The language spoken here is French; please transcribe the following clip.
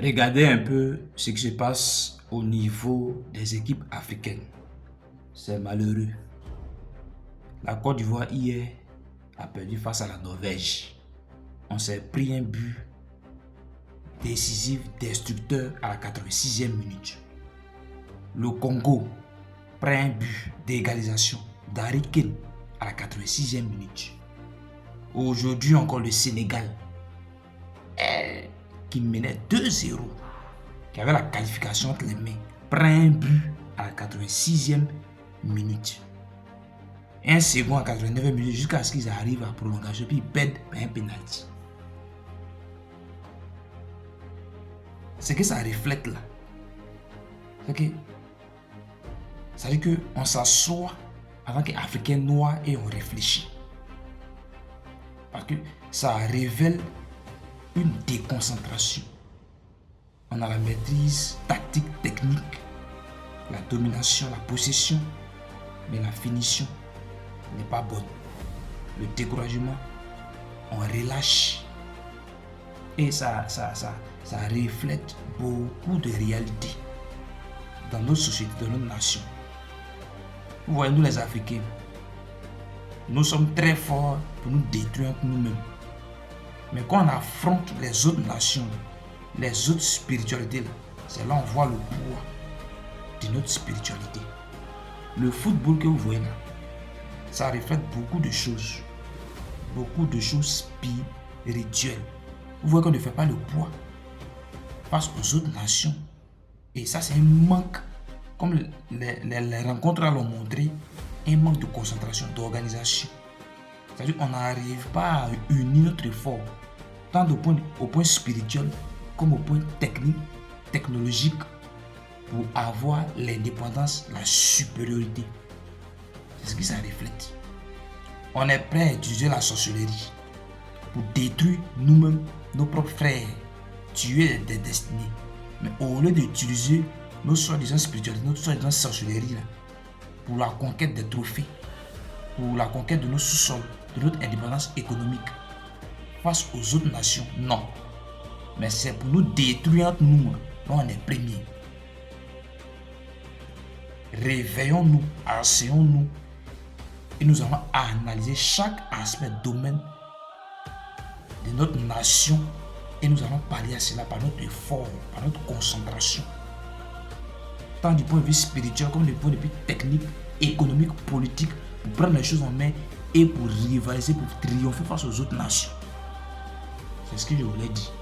Regardez un peu ce qui se passe au niveau des équipes africaines. C'est malheureux. La Côte d'Ivoire hier a perdu face à la Norvège. On s'est pris un but décisif, destructeur à la 86e minute. Le Congo prend un but d'égalisation d'Harry Kane à la 86e minute. Aujourd'hui encore le Sénégal qui menait 2-0, qui avait la qualification entre les mains, prend un but à la 86e minute. Un second à 89e minute jusqu'à ce qu'ils arrivent à prolongation puis ils perdent par un penalty. Ce que ça reflète là, c'est que ça veut dire qu'on s'assoit avant que les Africains noirs et on réfléchit. Parce que ça révèle une déconcentration. On a la maîtrise tactique, technique, la domination, la possession, mais la finition n'est pas bonne. Le découragement, on relâche. Et ça reflète beaucoup de réalités dans notre société, dans notre nation. Vous voyez, nous les Africains, nous sommes très forts pour nous détruire nous-mêmes. Mais quand on affronte les autres nations, les autres spiritualités, c'est là qu'on voit le poids de notre spiritualité. Le football que vous voyez là, ça reflète beaucoup de choses spirituelles. Vous voyez qu'on ne fait pas le poids face aux autres nations. Et ça, c'est un manque, comme les rencontres l'ont montré, un manque de concentration, d'organisation. C'est-à-dire qu'on n'arrive pas à unir notre effort, tant au point spirituel comme au point technique, technologique, pour avoir l'indépendance, la supériorité. C'est ce que ça reflète. On est prêt à utiliser la sorcellerie pour détruire nous-mêmes, nos propres frères, tuer des destinées. Mais au lieu d'utiliser nos soi-disant spiritualités, notre soi-disant sorcellerie là, pour la conquête des trophées, pour la conquête de nos sous-sols, de notre indépendance économique face aux autres nations, non. Mais c'est pour nous détruire entre nous, dont on est premiers. Réveillons-nous, asseyons-nous et nous allons analyser chaque aspect, domaine de notre nation et nous allons parler à cela par notre effort, par notre concentration. Tant du point de vue spirituel comme du point de vue technique, économique, politique, pour prendre les choses en main et pour rivaliser, pour triompher face aux autres nations. C'est ce que je voulais dire.